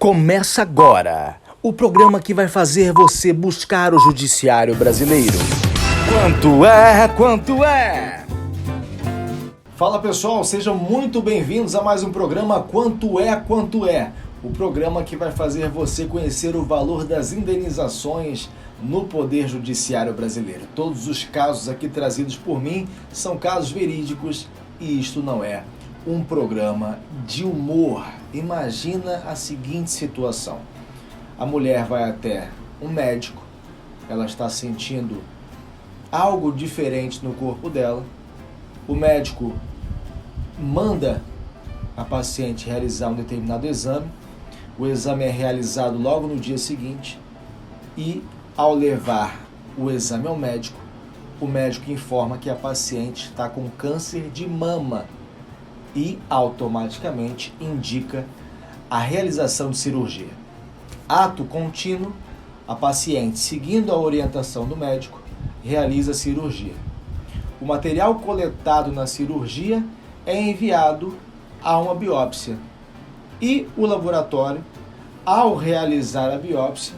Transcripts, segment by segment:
Começa agora o programa que vai fazer você buscar o judiciário brasileiro. Quanto é? Quanto é? Fala pessoal, sejam muito bem-vindos a mais um programa Quanto é? Quanto é? O programa que vai fazer você conhecer o valor das indenizações no Poder Judiciário Brasileiro. Todos os casos aqui trazidos por mim são casos verídicos e isto não é um programa de humor. Imagina a seguinte situação: a mulher vai até um médico, ela está sentindo algo diferente no corpo dela, o médico manda a paciente realizar um determinado exame, o exame é realizado logo no dia seguinte e, ao levar o exame ao médico, o médico informa que a paciente está com câncer de mama e automaticamente indica a realização de cirurgia. Ato contínuo, a paciente, seguindo a orientação do médico, realiza a cirurgia. O material coletado na cirurgia é enviado a uma biópsia e o laboratório, ao realizar a biópsia,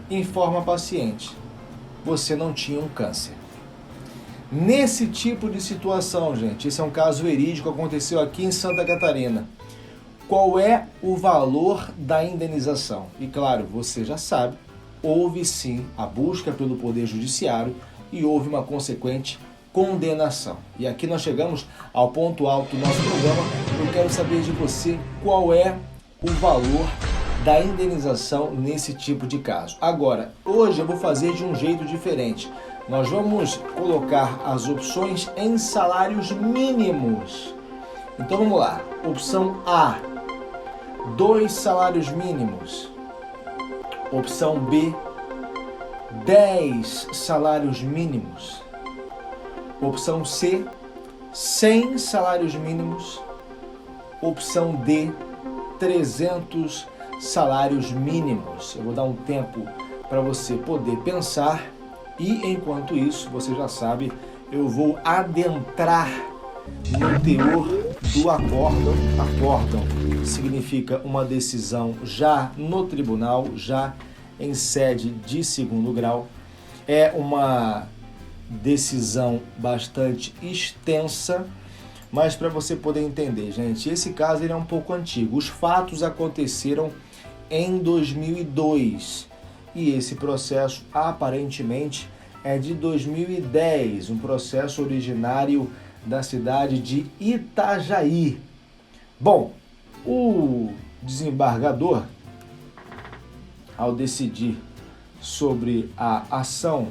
informa a paciente: você não tinha um câncer. Nesse tipo de situação, gente, esse é um caso verídico, aconteceu aqui em Santa Catarina. Qual é o valor da indenização? E claro, você já sabe, houve sim a busca pelo Poder Judiciário e houve uma consequente condenação. E aqui nós chegamos ao ponto alto do nosso programa. Eu quero saber de você qual é o valor da indenização nesse tipo de caso. Agora, hoje eu vou fazer de um jeito diferente. Nós vamos colocar as opções em salários mínimos. Então vamos lá. Opção A, 2 salários mínimos. Opção B, 10 salários mínimos. Opção C, 100 salários mínimos. Opção D, 300 salários mínimos. Eu vou dar um tempo para você poder pensar. E enquanto isso, você já sabe, eu vou adentrar no teor do acórdão. Acórdão significa uma decisão já no tribunal, já em sede de segundo grau. É uma decisão bastante extensa, mas para você poder entender, gente, esse caso ele é um pouco antigo. Os fatos aconteceram em 2002. E esse processo, aparentemente, é de 2010, um processo originário da cidade de Itajaí. Bom, o desembargador, ao decidir sobre a ação,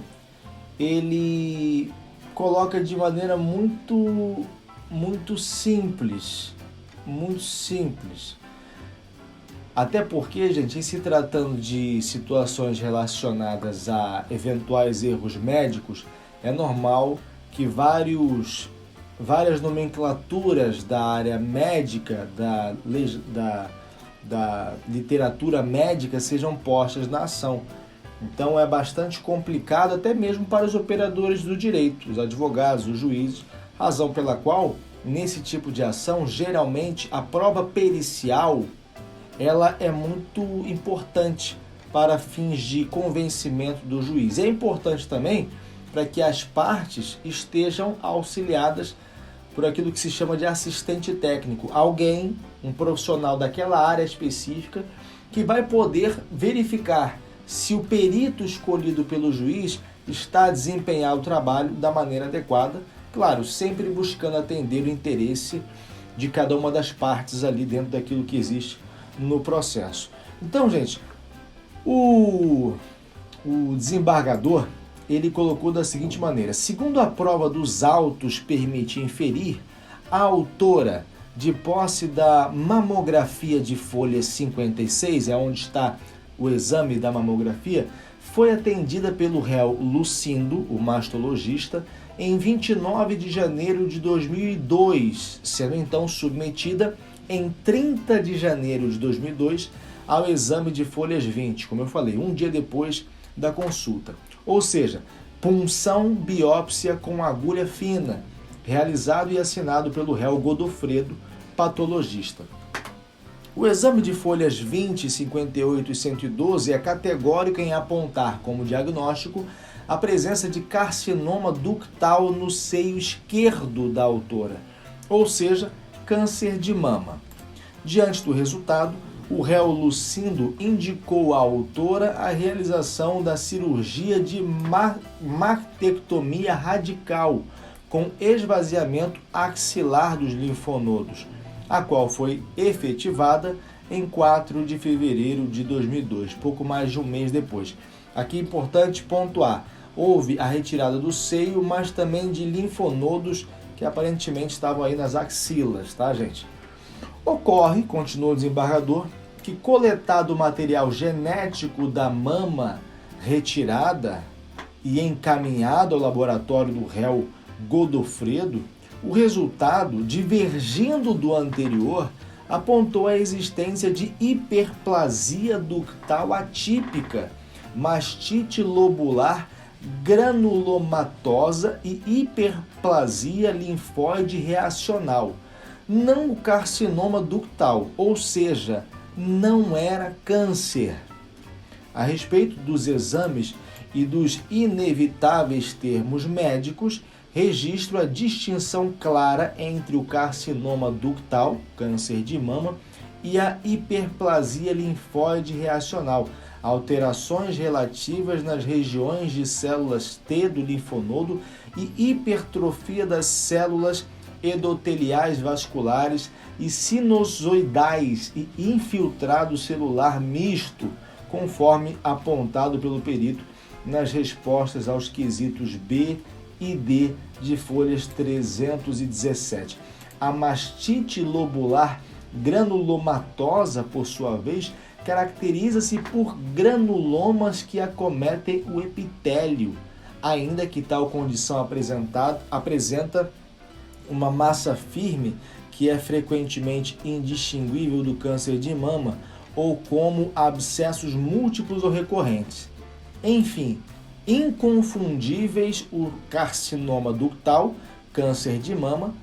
ele coloca de maneira muito simples, Até porque, gente, em se tratando de situações relacionadas a eventuais erros médicos, é normal que várias nomenclaturas da área médica, da literatura médica, sejam postas na ação. Então é bastante complicado até mesmo para os operadores do direito, os advogados, os juízes, razão pela qual, nesse tipo de ação, geralmente a prova pericial ela é muito importante para fins de convencimento do juiz. É importante também para que as partes estejam auxiliadas por aquilo que se chama de assistente técnico. Alguém, um profissional daquela área específica, que vai poder verificar se o perito escolhido pelo juiz está a desempenhar o trabalho da maneira adequada, claro, sempre buscando atender o interesse de cada uma das partes ali dentro daquilo que existe no processo. Então, gente, o desembargador, ele colocou da seguinte maneira: segundo a prova dos autos permite inferir, a autora, de posse da mamografia de folha 56, é onde está o exame da mamografia, foi atendida pelo réu Lucindo, o mastologista, em 29 de janeiro de 2002, sendo então submetida em 30 de janeiro de 2002 ao exame de folhas 20, como eu falei, um dia depois da consulta. Ou seja, punção biópsia com agulha fina, realizado e assinado pelo réu Godofredo, patologista. O exame de folhas 20, 58 e 112 é categórico em apontar como diagnóstico a presença de carcinoma ductal no seio esquerdo da autora, ou seja, câncer de mama. Diante do resultado, o réu Lucindo indicou à autora a realização da cirurgia de mastectomia radical com esvaziamento axilar dos linfonodos, a qual foi efetivada em 4 de fevereiro de 2002, pouco mais de um mês depois. Aqui é importante pontuar, houve a retirada do seio, mas também de linfonodos que aparentemente estavam aí nas axilas, tá, gente? Ocorre, continua o desembargador, que coletado o material genético da mama retirada e encaminhado ao laboratório do réu Godofredo, o resultado, divergindo do anterior, apontou a existência de hiperplasia ductal atípica, mastite lobular granulomatosa e hiperplasia linfóide reacional, não o carcinoma ductal, ou seja, não era câncer. A respeito dos exames e dos inevitáveis termos médicos, registro a distinção clara entre o carcinoma ductal, câncer de mama, e a hiperplasia linfóide reacional, alterações relativas nas regiões de células T do linfonodo e hipertrofia das células endoteliais vasculares e sinusoidais e infiltrado celular misto, conforme apontado pelo perito nas respostas aos quesitos B e D de folhas 317. A mastite lobular granulomatosa, por sua vez, caracteriza-se por granulomas que acometem o epitélio, ainda que tal condição apresenta uma massa firme que é frequentemente indistinguível do câncer de mama ou como abscessos múltiplos ou recorrentes. Enfim, inconfundíveis o carcinoma ductal, câncer de mama,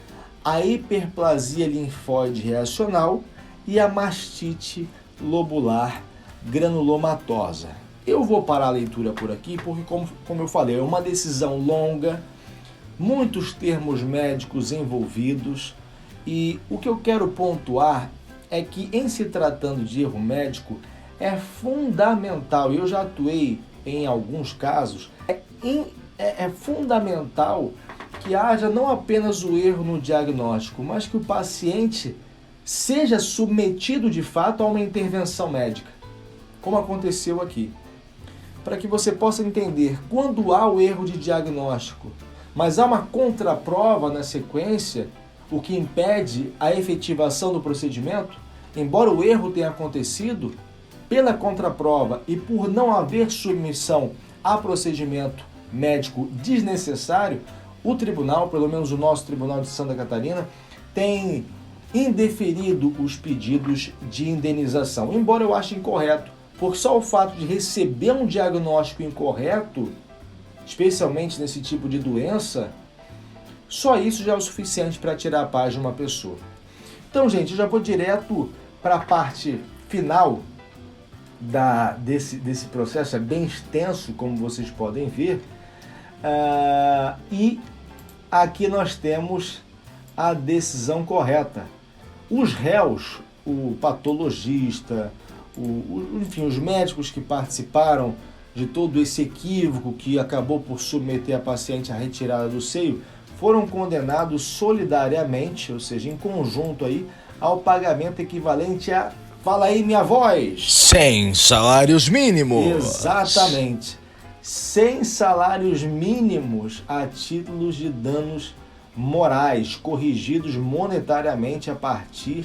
a hiperplasia linfóide reacional e a mastite lobular granulomatosa. Eu vou parar a leitura por aqui porque, como eu falei, é uma decisão longa, muitos termos médicos envolvidos, e o que eu quero pontuar é que, em se tratando de erro médico, é fundamental, eu já atuei em alguns casos, é fundamental que haja não apenas o erro no diagnóstico, mas que o paciente seja submetido de fato a uma intervenção médica, como aconteceu aqui. Para que você possa entender, quando há o erro de diagnóstico, mas há uma contraprova na sequência, o que impede a efetivação do procedimento, embora o erro tenha acontecido, pela contraprova e por não haver submissão a procedimento médico desnecessário, o tribunal, pelo menos o nosso Tribunal de Santa Catarina, tem indeferido os pedidos de indenização, embora eu ache incorreto, porque só o fato de receber um diagnóstico incorreto, especialmente nesse tipo de doença, só isso já é o suficiente para tirar a paz de uma pessoa. Então, gente, eu já vou direto para a parte final desse processo, é bem extenso, como vocês podem ver, e aqui nós temos a decisão correta. Os réus, o patologista, enfim, os médicos que participaram de todo esse equívoco que acabou por submeter a paciente à retirada do seio, foram condenados solidariamente, ou seja, em conjunto aí, ao pagamento equivalente a, fala aí minha voz, 100 salários mínimos. Exatamente, 100 salários mínimos a títulos de danos morais, corrigidos monetariamente a partir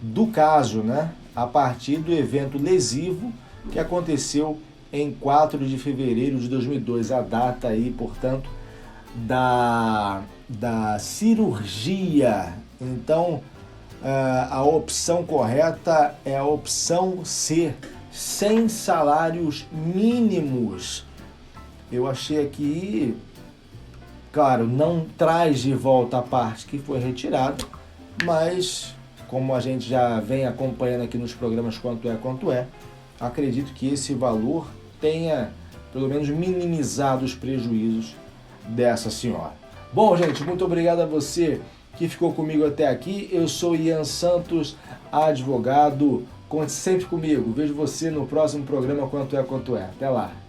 do caso, né? A partir do evento lesivo que aconteceu em 4 de fevereiro de 2002, a data aí, portanto, da cirurgia. Então, a opção correta é a opção C, 100 salários mínimos. Eu achei aqui, claro, não traz de volta a parte que foi retirada, mas como a gente já vem acompanhando aqui nos programas Quanto É, acredito que esse valor tenha, pelo menos, minimizado os prejuízos dessa senhora. Bom, gente, muito obrigado a você que ficou comigo até aqui. Eu sou Ian Santos, advogado. Conte sempre comigo. Vejo você no próximo programa Quanto É. Até lá.